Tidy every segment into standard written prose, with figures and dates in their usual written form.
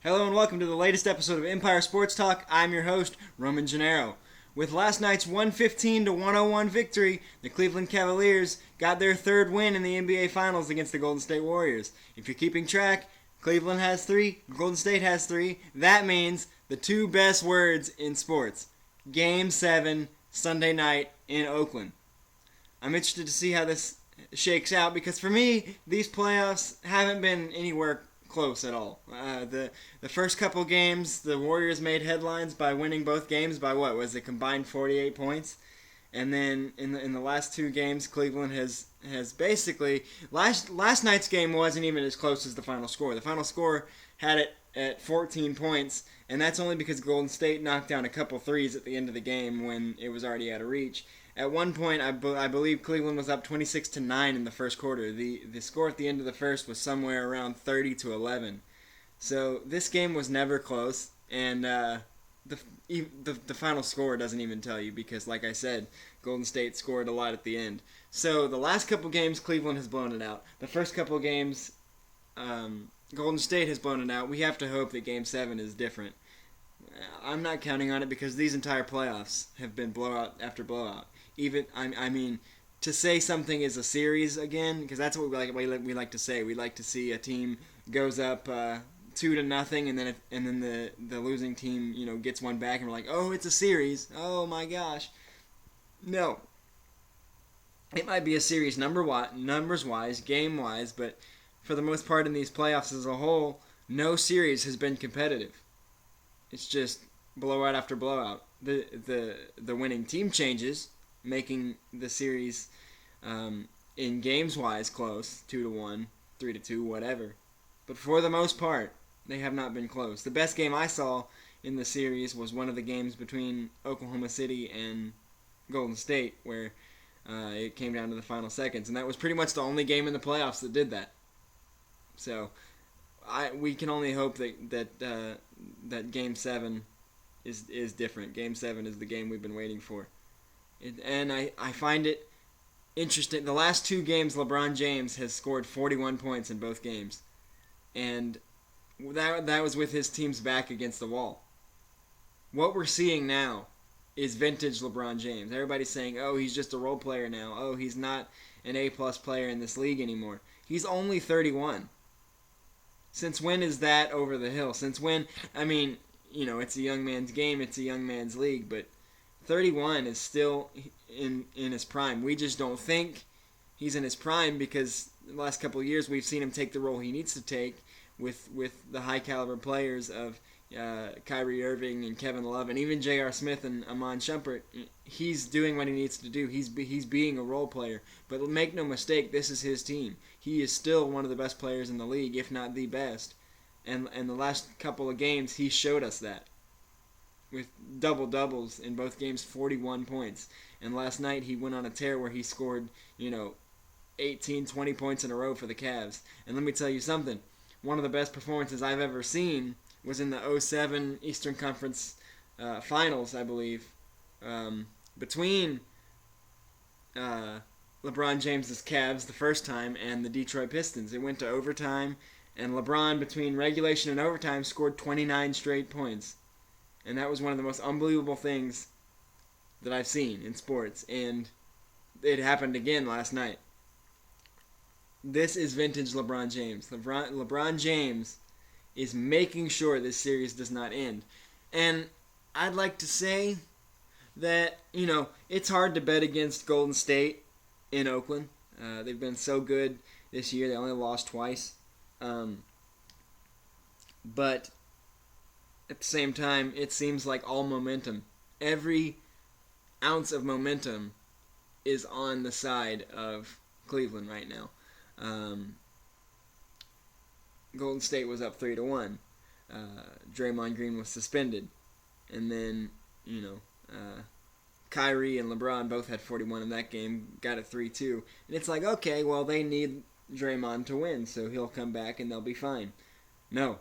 Hello and welcome to the latest episode of Empire Sports Talk. I'm your host, Roman Gennaro. With last night's 115-101 victory, the Cleveland Cavaliers got their third win in the NBA Finals against the Golden State Warriors. If you're keeping track, Cleveland has 3, Golden State has 3. That means the two best words in sports. Game 7, Sunday night in Oakland. I'm interested to see how this shakes out because for me, these playoffs haven't been anywhere close at all. The first couple games, the Warriors made headlines by winning both games by what was it, combined 48 points, and then in the last two games, Cleveland has basically last night's game wasn't even as close as the final score. The final score had it at 14 points, and that's only because Golden State knocked down a couple threes at the end of the game when it was already out of reach. At one point, I believe Cleveland was up 26-9 in the first quarter. The score at the end of the first was somewhere around 30-11. So this game was never close, and the final score doesn't even tell you because, like I said, Golden State scored a lot at the end. So the last couple games, Cleveland has blown it out. The first couple games, Golden State has blown it out. We have to hope that Game 7 is different. I'm not counting on it because these entire playoffs have been blowout after blowout. Even I mean, to say something is a series again, because that's what we like to say. We like to see a team goes up 2-0, and then the losing team gets one back, and we're like, oh, it's a series. Oh my gosh, no. It might be a series numbers wise, game wise, but for the most part in these playoffs as a whole, no series has been competitive. It's just blowout after blowout. The winning team changes, making the series in games wise close, 2-1, 3-2, whatever. But for the most part, they have not been close. The best game I saw in the series was one of the games between Oklahoma City and Golden State, where it came down to the final seconds, and that was pretty much the only game in the playoffs that did that. So we can only hope that Game 7 is different. Game 7 is the game we've been waiting for. And I find it interesting. The last two games, LeBron James has scored 41 points in both games. And that was with his team's back against the wall. What we're seeing now is vintage LeBron James. Everybody's saying, oh, he's just a role player now. Oh, he's not an A-plus player in this league anymore. He's only 31. Since when is that over the hill? Since when? I mean, it's a young man's game. It's a young man's league. But 31 is still in his prime. We just don't think he's in his prime because the last couple of years we've seen him take the role he needs to take with the high-caliber players of Kyrie Irving and Kevin Love and even J.R. Smith and Amon Shumpert. He's doing what he needs to do. He's being a role player. But make no mistake, this is his team. He is still one of the best players in the league, if not the best. And the last couple of games, he showed us that. With double-doubles in both games, 41 points. And last night, he went on a tear where he scored, 18, 20 points in a row for the Cavs. And let me tell you something. One of the best performances I've ever seen was in the 2007 Eastern Conference Finals, I believe, between LeBron James's Cavs the first time and the Detroit Pistons. It went to overtime, and LeBron, between regulation and overtime, scored 29 straight points. And that was one of the most unbelievable things that I've seen in sports, and it happened again last night. This is vintage LeBron James. LeBron James is making sure this series does not end. And I'd like to say that, it's hard to bet against Golden State in Oakland. They've been so good this year. They only lost twice. But at the same time, it seems like all momentum, every ounce of momentum is on the side of Cleveland right now. Golden State was up 3-1. Draymond Green was suspended. And then, Kyrie and LeBron both had 41 in that game, got it 3-2. And it's like, okay, well, they need Draymond to win, so he'll come back and they'll be fine. No,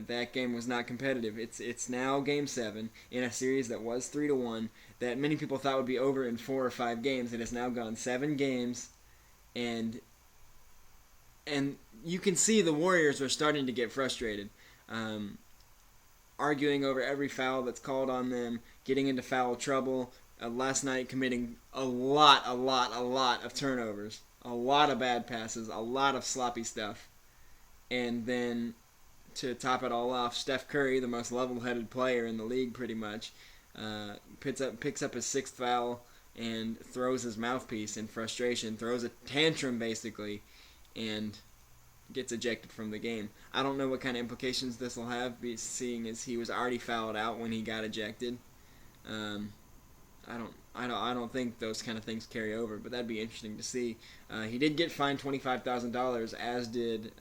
that game was not competitive. It's now Game 7 in a series that was 3-1 that many people thought would be over in 4 or 5 games. It has now gone 7 games, and you can see the Warriors are starting to get frustrated. arguing over every foul that's called on them, getting into foul trouble. Last night committing a lot of turnovers, a lot of bad passes, a lot of sloppy stuff. And then to top it all off, Steph Curry, the most level-headed player in the league pretty much, picks up his sixth foul and throws his mouthpiece in frustration, throws a tantrum basically, and gets ejected from the game. I don't know what kind of implications this will have, seeing as he was already fouled out when he got ejected. I don't think those kind of things carry over, but that'd be interesting to see. He did get fined $25,000, as did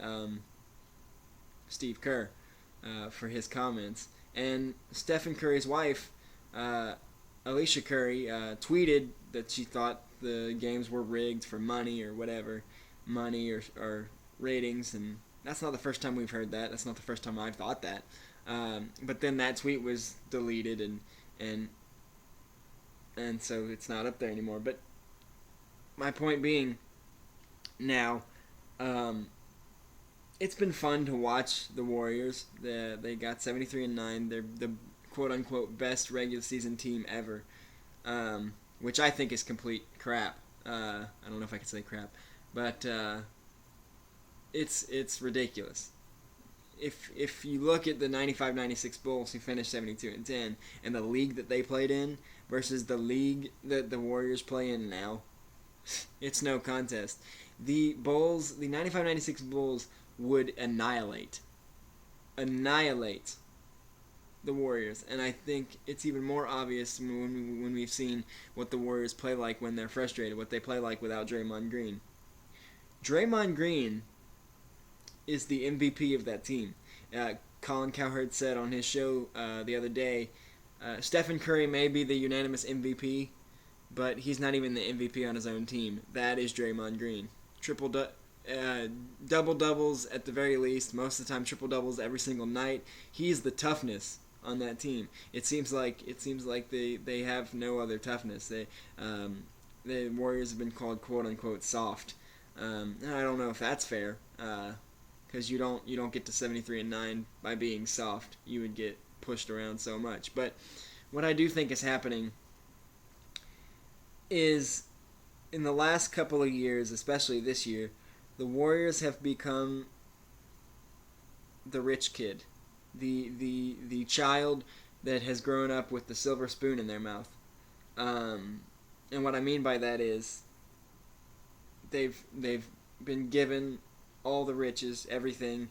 Steve Kerr, for his comments. And Stephen Curry's wife, Alicia Curry, tweeted that she thought the games were rigged for money or whatever, money or ratings, and that's not the first time we've heard that. That's not the first time I've thought that. But then that tweet was deleted, and so it's not up there anymore. But my point being, now, it's been fun to watch the Warriors. They got 73-9. They're the quote-unquote best regular season team ever, which I think is complete crap. I don't know if I can say crap, but it's ridiculous. If you look at the 95-96 Bulls who finished 72-10 and the league that they played in versus the league that the Warriors play in now, it's no contest. The 95-96 Bulls would annihilate the Warriors, and I think it's even more obvious when we've seen what the Warriors play like when they're frustrated, what they play like without Draymond Green. Draymond Green is the MVP of that team. Colin Cowherd said on his show the other day, Stephen Curry may be the unanimous MVP, but he's not even the MVP on his own team. That is Draymond Green. Double-doubles at the very least, most of the time triple-doubles every single night. He's the toughness on that team. It seems like they have no other toughness. The Warriors have been called quote-unquote soft. I don't know if that's fair. Because you don't get to 73-9 by being soft. You would get pushed around so much. But what I do think is happening is in the last couple of years, especially this year, the Warriors have become the rich kid, the child that has grown up with the silver spoon in their mouth. And what I mean by that is they've been given all the riches, everything.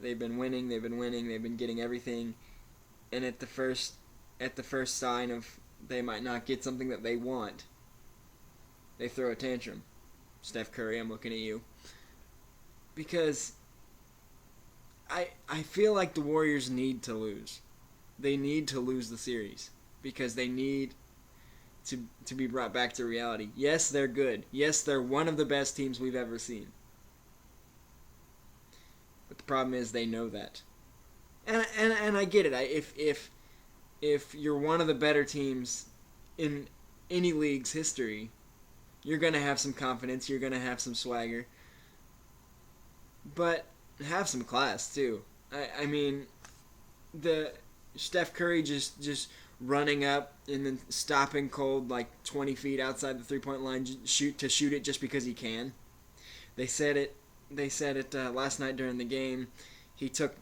They've been winning, they've been getting everything, and at the first sign of they might not get something that they want, they throw a tantrum. Steph Curry, I'm looking at you. Because I feel like the Warriors need to lose. They need to lose the series because they need to be brought back to reality. Yes, they're good. Yes, they're one of the best teams we've ever seen. But the problem is they know that. And I get it. If you're one of the better teams in any league's history, you're going to have some confidence, you're going to have some swagger. But have some class too. I mean, the Steph Curry just running up and then stopping cold like 20 feet outside the three-point line to shoot it just because he can. They said it last night during the game. He took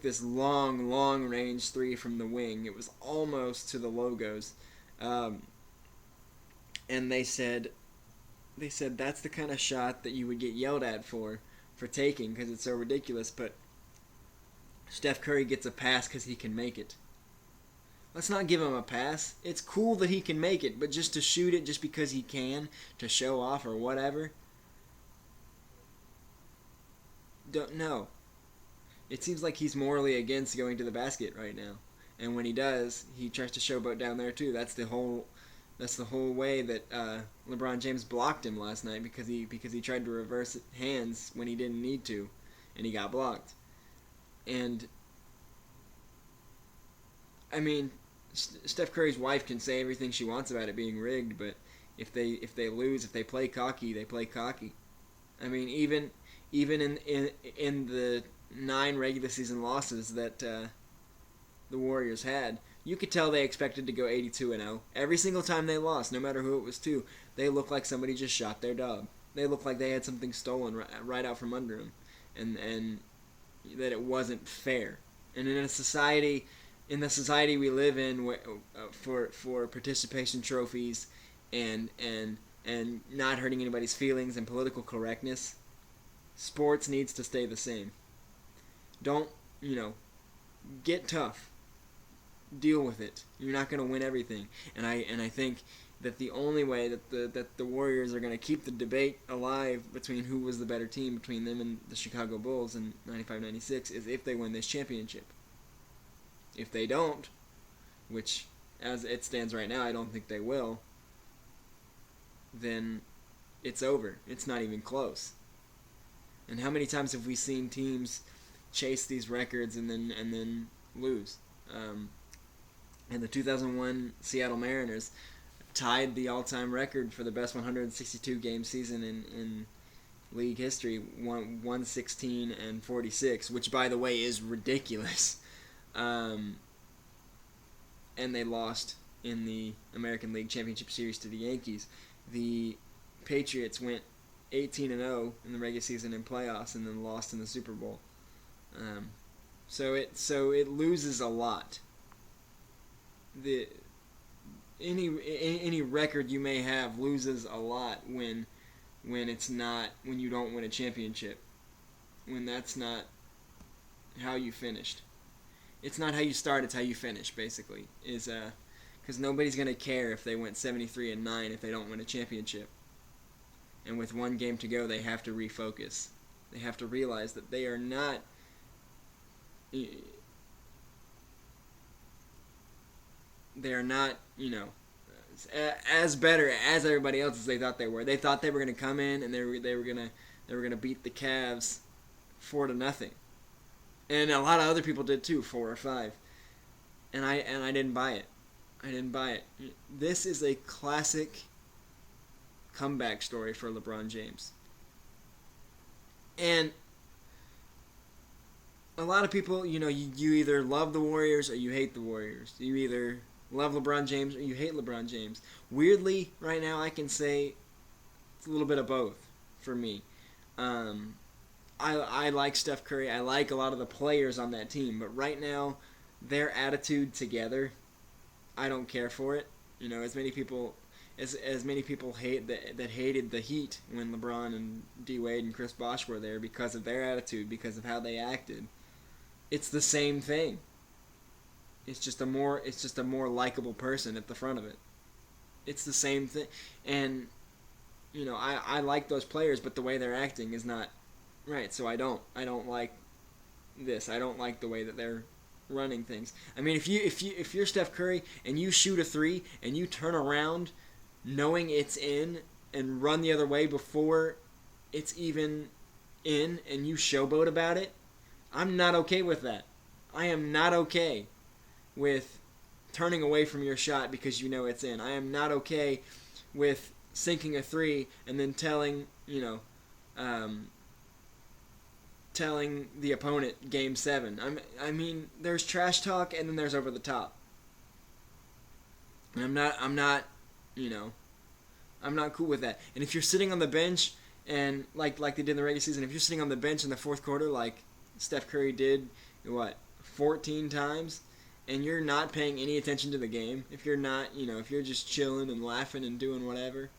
this long range three from the wing. It was almost to the logos, and they said that's the kind of shot that you would get yelled at for taking because it's so ridiculous. But Steph Curry gets a pass because he can make it. Let's not give him a pass. It's cool that he can make it, but just to shoot it just because he can, to show off or whatever. Don't know. It seems like he's morally against going to the basket right now, and when he does, he tries to showboat down there too. That's the whole way that LeBron James blocked him last night because he tried to reverse hands when he didn't need to, and he got blocked. And I mean, Steph Curry's wife can say everything she wants about it being rigged, but if they lose, if they play cocky, they play cocky. I mean, even in the 9 regular season losses that the Warriors had, you could tell they expected to go 82-0. Every single time they lost, no matter who it was to, they looked like somebody just shot their dog. They looked like they had something stolen right out from under them, and that it wasn't fair. And in the society we live in, for participation trophies and not hurting anybody's feelings and political correctness, sports needs to stay the same. Don't, get tough. Deal with it. You're not going to win everything. And I think that the only way that the Warriors are going to keep the debate alive between who was the better team between them and the Chicago Bulls in 95-96 is if they win this championship. If they don't, which as it stands right now I don't think they will, then it's over. It's not even close. And how many times have we seen teams chase these records and then lose? And the 2001 Seattle Mariners tied the all-time record for the best 162-game season in league history, 116-46, which, by the way, is ridiculous. And they lost in the American League Championship Series to the Yankees. The Patriots went 18-0 in the regular season and playoffs, and then lost in the Super Bowl. So it loses a lot. Any record you may have loses a lot when you don't win a championship, when that's not how you finished. It's not how you start, it's how you finish, basically. Because nobody's gonna care if they went 73-9 if they don't win a championship. And with one game to go, they have to refocus. They have to realize that they are not as better as everybody else as they thought they were. They thought they were going to come in and they were going to beat the Cavs 4-0, and a lot of other people did too, 4 or 5. And I didn't buy it. This is a classic comeback story for LeBron James. And a lot of people, you either love the Warriors or you hate the Warriors. You either love LeBron James or you hate LeBron James. Weirdly, right now, I can say it's a little bit of both for me. I like Steph Curry. I like a lot of the players on that team. But right now, their attitude together, I don't care for it. As many people hate that hated the Heat when LeBron and D Wade and Chris Bosh were there because of their attitude, because of how they acted. It's the same thing. It's just a more likable person at the front of it. It's the same thing. And I like those players, but the way they're acting is not right. So I don't like this. I don't like the way that they're running things. I mean, if you're Steph Curry and you shoot a 3 and you turn around knowing it's in and run the other way before it's even in and you showboat about it, I'm not okay with that. I am not okay with turning away from your shot because you know it's in. I am not okay with sinking a 3 and then telling the opponent Game 7. I mean, there's trash talk and then there's over the top. And I'm not cool with that. And if you're sitting on the bench and like they did in the regular season, if you're sitting on the bench in the fourth quarter like Steph Curry did, 14 times, and you're not paying any attention to the game, if you're not, if you're just chilling and laughing and doing whatever,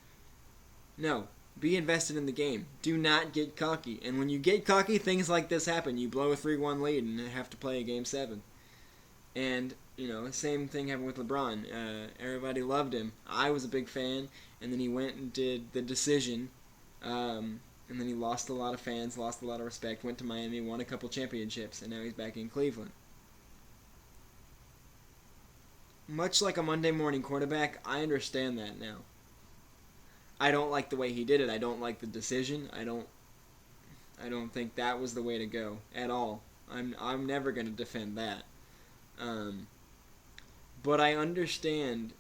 no, be invested in the game. Do not get cocky. And when you get cocky, things like this happen. You blow a 3-1 lead and have to play a Game 7. And, same thing happened with LeBron. Everybody loved him. I was a big fan, and then he went and did the decision, and then he lost a lot of fans, lost a lot of respect, went to Miami, won a couple championships, and now he's back in Cleveland. Much like a Monday morning quarterback, I understand that now. I don't like the way he did it. I don't like the decision. I don't think that was the way to go at all. I'm never going to defend that. But I understand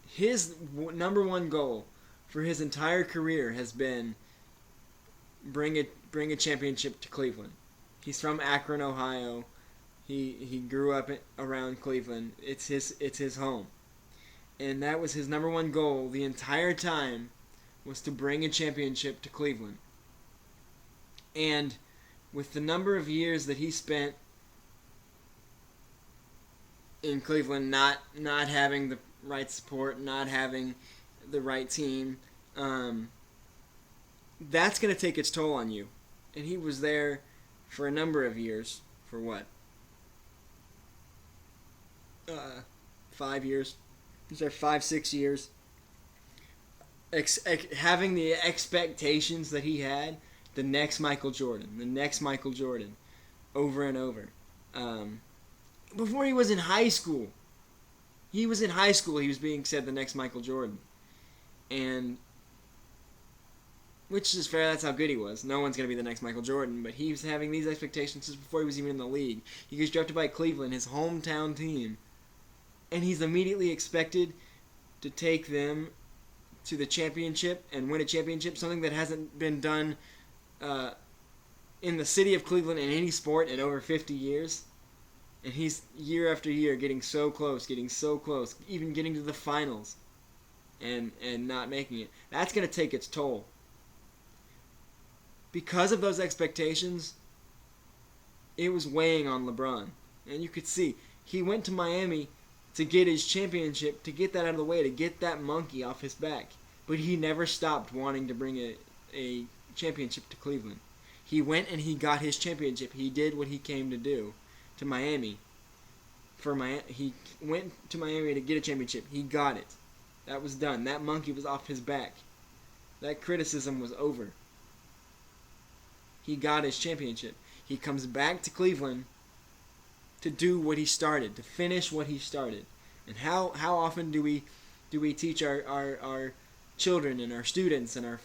his number one goal for his entire career has been bring a championship to Cleveland. He's from Akron, Ohio. He grew up around Cleveland. It's his home, and that was his number one goal the entire time, was to bring a championship to Cleveland. And with the number of years that he spent in Cleveland, not having the right support, not having the right team, that's going to take its toll on you. And he was there for a number of years. For what? 5 years. He was there 5-6 years. Having the expectations that he had, the next Michael Jordan, over and over. Before he was in high school. He was being said the next Michael Jordan. And, which is fair, that's how good he was. No one's going to be the next Michael Jordan, but he was having these expectations since before he was even in the league. He gets drafted by Cleveland, his hometown team, and he's immediately expected to take them to the championship and win a championship, something that hasn't been done in the city of Cleveland in any sport in over 50 years. And he's, year after year, getting so close, even getting to the finals and not making it. That's going to take its toll. Because of those expectations, it was weighing on LeBron. And you could see, he went to Miami to get his championship, to get that out of the way, to get that monkey off his back. But he never stopped wanting to bring a championship to Cleveland. He went and he got his championship. He did what he came to do to Miami. He went to Miami to get a championship. He got it. That was done. That monkey was off his back. That criticism was over. He got his championship. He comes back to Cleveland to do what he started, to finish what he started. And how often do we teach our children and our students and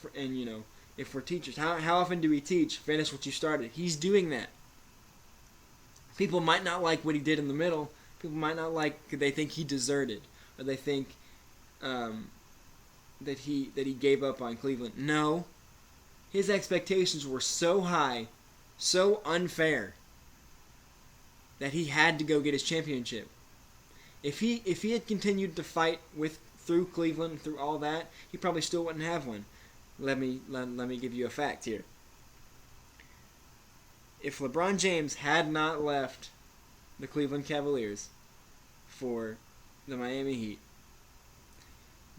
if we're teachers, how often do we teach finish what you started? He's doing that. People might not like what he did in the middle. People might not like, they think he deserted, or they think that he gave up on Cleveland. No. His expectations were so high, so unfair, that he had to go get his championship. If he had continued to fight through Cleveland, through all that, he probably still wouldn't have one. Let me give you a fact here. If LeBron James had not left the Cleveland Cavaliers for the Miami Heat,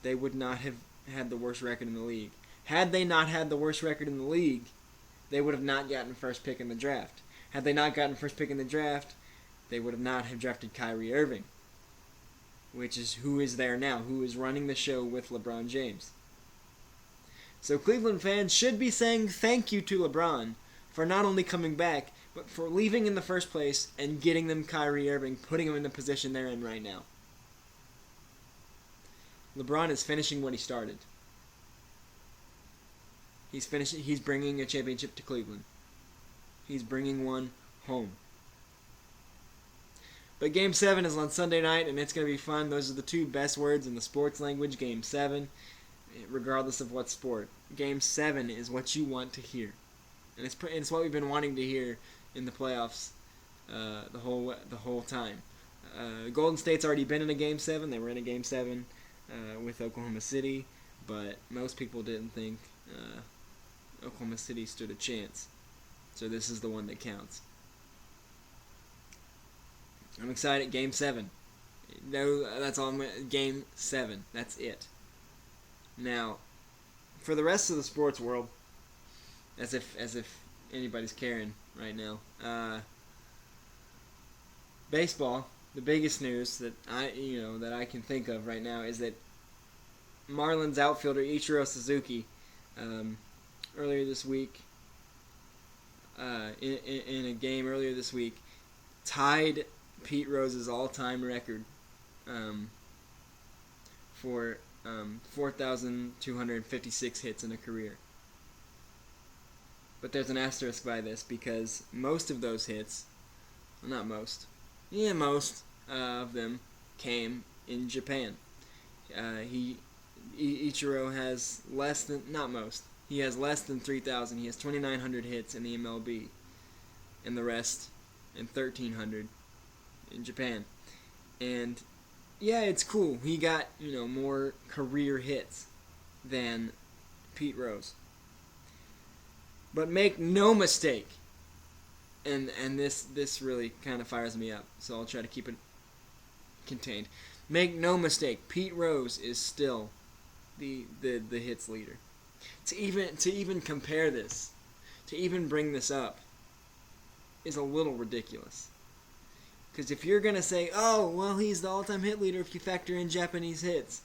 they would not have had the worst record in the league. Had they not had the worst record in the league, they would have not gotten first pick in the draft. Had they not gotten first pick in the draft, they would have not have drafted Kyrie Irving, which is who is there now, who is running the show with LeBron James. So Cleveland fans should be saying thank you to LeBron for not only coming back, but for leaving in the first place and getting them Kyrie Irving, putting him in the position they're in right now. LeBron is finishing what he started. He's bringing a championship to Cleveland. He's bringing one home. But Game 7 is on Sunday night, and it's going to be fun. Those are the two best words in the sports language, Game 7, regardless of what sport. Game 7 is what you want to hear. And it's what we've been wanting to hear in the playoffs the whole time. Golden State's already been in a Game 7. They were in a Game 7 with Oklahoma City, but most people didn't think Oklahoma City stood a chance. So this is the one that counts. I'm excited. Game 7. No, that's all. Game 7. That's it. Now, for the rest of the sports world, as if anybody's caring right now, baseball. The biggest news that I can think of right now is that Marlins outfielder Ichiro Suzuki, earlier this week, in a game earlier this week, tied Pete Rose's all-time record for 4,256 hits in a career. But there's an asterisk by this, because most of those hits, well, not most, most of them came in Japan. Ichiro has less than, not most, he has less than 3,000. He has 2,900 hits in the MLB, and the rest, and 1,300 in Japan. And yeah, it's cool. He got, more career hits than Pete Rose. But make no mistake, and this really kind of fires me up, so I'll try to keep it contained. Make no mistake, Pete Rose is still the hits leader. To even compare this, to even bring this up, is a little ridiculous. Because if you're gonna say, oh well, he's the all-time hit leader if you factor in Japanese hits,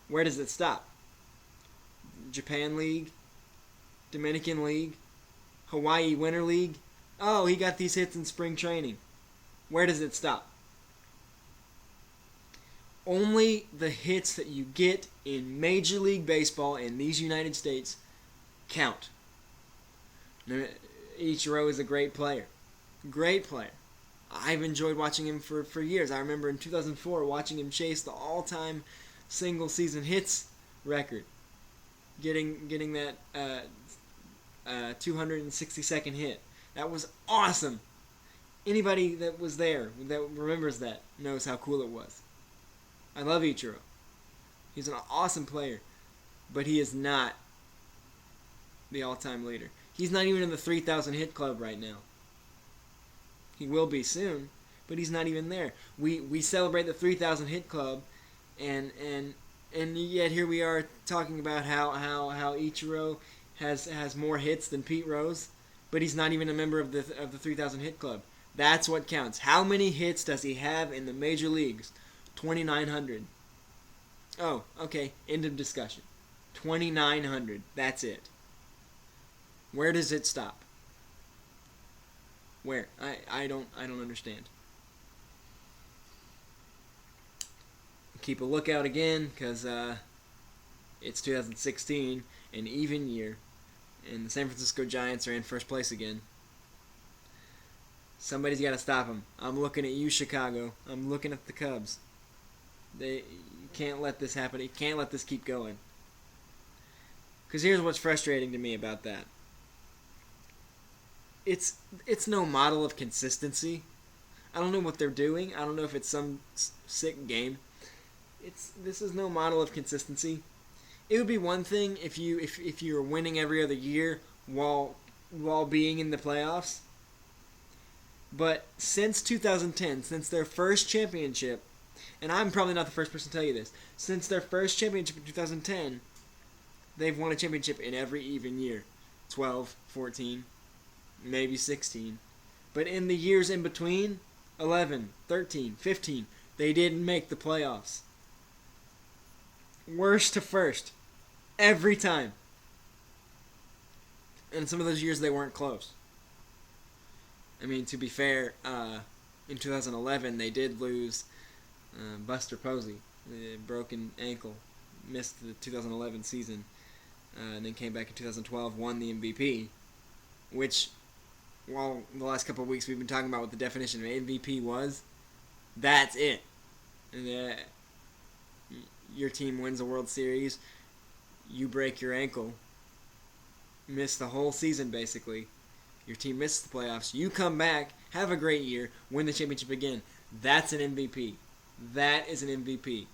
where does it stop? Japan League, Dominican League, Hawaii Winter League. Oh, he got these hits in spring training. Where does it stop? Only the hits that you get in Major League Baseball in these United States count. Ichiro is a great player. Great player. I've enjoyed watching him for years. I remember in 2004 watching him chase the all-time single-season hits record. Getting that 262nd hit. That was awesome. Anybody that was there that remembers that knows how cool it was. I love Ichiro. He's an awesome player, but he is not the all-time leader. He's not even in the 3,000 hit club right now. He will be soon, but he's not even there. We celebrate the 3,000 hit club, and yet here we are talking about how Ichiro has more hits than Pete Rose, but he's not even a member of the 3,000 hit club. That's what counts. How many hits does he have in the major leagues? 2,900. Oh, okay. End of discussion. 2,900. That's it. Where does it stop? Where? I don't understand. Keep a lookout again, because it's 2016, an even year, and the San Francisco Giants are in first place again. Somebody's got to stop them. I'm looking at you, Chicago. I'm looking at the Cubs. You can't let this happen. You can't let this keep going. Because here's what's frustrating to me about that. It's no model of consistency. I don't know what they're doing. I don't know if it's some sick game. This is no model of consistency. It would be one thing if you were winning every other year while being in the playoffs. But since 2010, since their first championship, and I'm probably not the first person to tell you this, since their first championship in 2010, they've won a championship in every even year. 12, 14, maybe 16. But in the years in between, 11, 13, 15, they didn't make the playoffs. Worst to first. Every time. And some of those years they weren't close. I mean, to be fair, in 2011 they did lose Buster Posey, the broken ankle, missed the 2011 season, and then came back in 2012, won the MVP, which, while the last couple of weeks we've been talking about what the definition of MVP was, that's it. And, your team wins a World Series, you break your ankle, miss the whole season basically. Your team misses the playoffs. You come back, have a great year, win the championship again. That's an MVP. That is an MVP.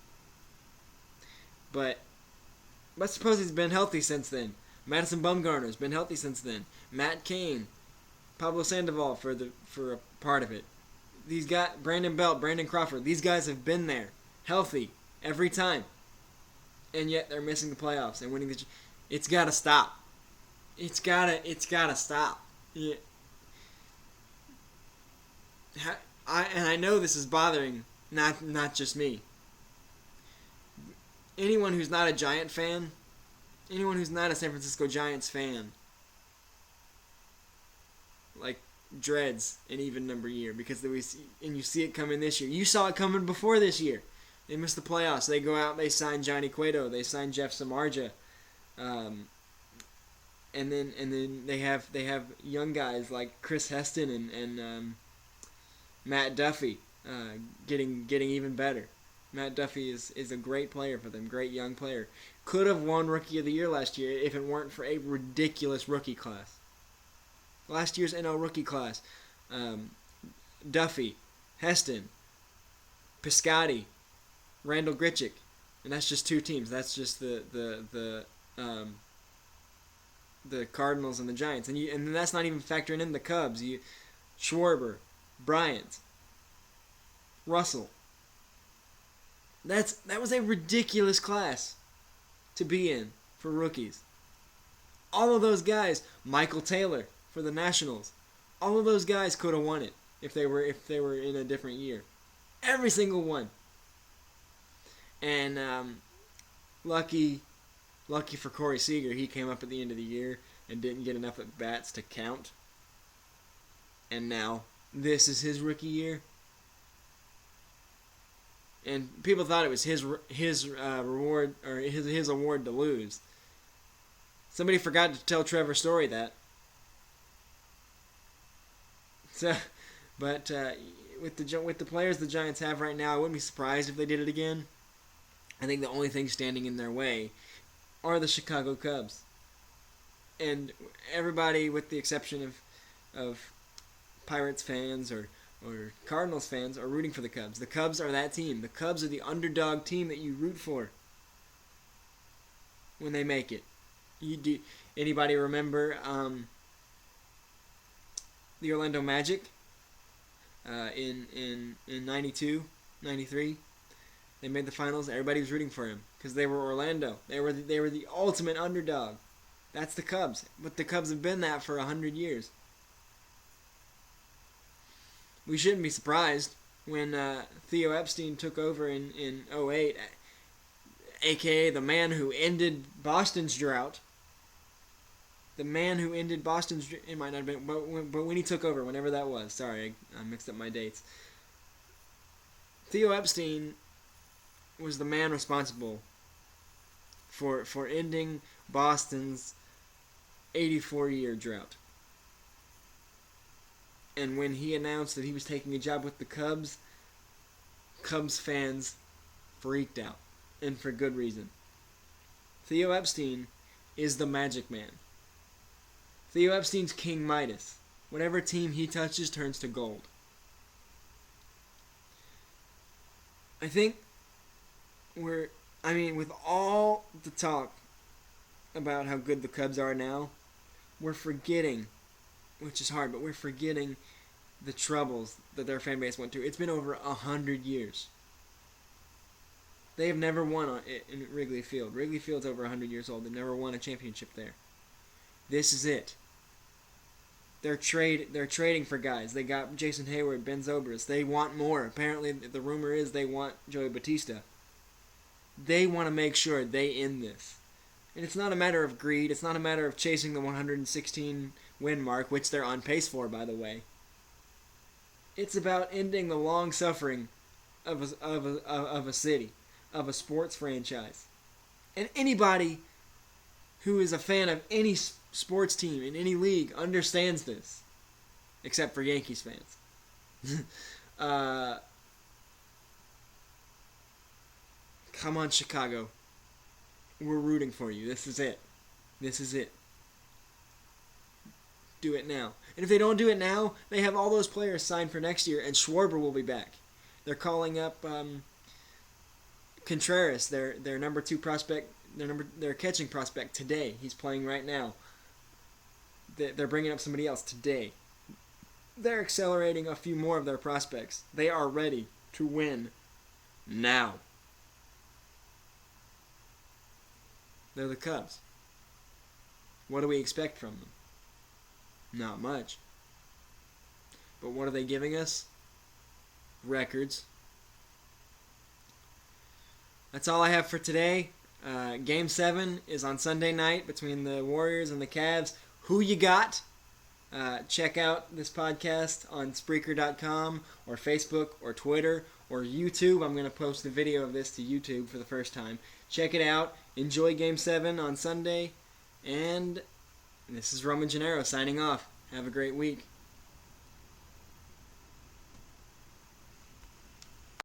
But suppose he's been healthy since then. Madison Bumgarner's been healthy since then. Matt Cain, Pablo Sandoval for a part of it. These guys, Brandon Belt, Brandon Crawford, these guys have been there, healthy, every time. And yet they're missing the playoffs and winning the. It's gotta stop. It's gotta stop. Yeah. I know this is bothering not just me. Anyone who's not a Giant fan, anyone who's not a San Francisco Giants fan, like dreads an even number year because you see it coming this year. You saw it coming before this year. They missed the playoffs. They go out. They sign Johnny Cueto. They sign Jeff Samardzija. And then they have young guys like Chris Heston and Matt Duffy getting even better. Matt Duffy is a great player for them, great young player. Could have won Rookie of the Year last year if it weren't for a ridiculous rookie class. Last year's NL rookie class, Duffy, Heston, Piscotty, Randall Gritchick, and that's just 2 teams. That's just the Cardinals and the Giants, and that's not even factoring in the Cubs. Schwarber, Bryant, Russell. That was a ridiculous class to be in for rookies. All of those guys, Michael Taylor for the Nationals, all of those guys could have won it if they were in a different year. Every single one. And lucky for Corey Seager, he came up at the end of the year and didn't get enough at bats to count. And now this is his rookie year. And people thought it was his reward or his award to lose. Somebody forgot to tell Trevor Story that. So, but with the players the Giants have right now, I wouldn't be surprised if they did it again. I think the only thing standing in their way are the Chicago Cubs. And everybody, with the exception of Pirates fans or Cardinals fans, are rooting for the Cubs. The Cubs are that team. The Cubs are the underdog team that you root for when they make it. Anybody remember the Orlando Magic in 92, 93? They made the finals. Everybody was rooting for him because they were Orlando. They were the ultimate underdog. That's the Cubs. But the Cubs have been that for 100 years. We shouldn't be surprised when Theo Epstein took over in 2008, a.k.a. the man who ended Boston's drought. The man who ended Boston's drought. It might not have been, but when he took over, whenever that was. Sorry, I mixed up my dates. Theo Epstein was the man responsible for ending Boston's 84-year drought. And when he announced that he was taking a job with the Cubs, Cubs fans freaked out, and for good reason. Theo Epstein is the Magic Man. Theo Epstein's King Midas. Whatever team he touches turns to gold. I think with all the talk about how good the Cubs are now, we're forgetting, which is hard, but we're forgetting the troubles that their fan base went through. It's been over 100 years. They have never won in Wrigley Field. Wrigley Field's over 100 years old. They've never won a championship there. This is it. They're trading for guys. They got Jason Hayward, Ben Zobrist. They want more. Apparently, the rumor is they want Joey Batista. They want to make sure they end this. And it's not a matter of greed. It's not a matter of chasing the 116 win mark, which they're on pace for, by the way. It's about ending the long suffering of a city, of a sports franchise. And anybody who is a fan of any sports team in any league understands this, except for Yankees fans. Come on, Chicago. We're rooting for you. This is it. This is it. Do it now. And if they don't do it now, they have all those players signed for next year, and Schwarber will be back. They're calling up Contreras, their number 2 prospect, their catching prospect today. He's playing right now. They're bringing up somebody else today. They're accelerating a few more of their prospects. They are ready to win now. They're the Cubs. What do we expect from them? Not much. But what are they giving us? Records. That's all I have for today. Game 7 is on Sunday night between the Warriors and the Cavs. Who you got? Check out this podcast on Spreaker.com or Facebook or Twitter or YouTube. I'm going to post the video of this to YouTube for the first time. Check it out. Enjoy Game 7 on Sunday. And this is Roman Gennaro signing off. Have a great week.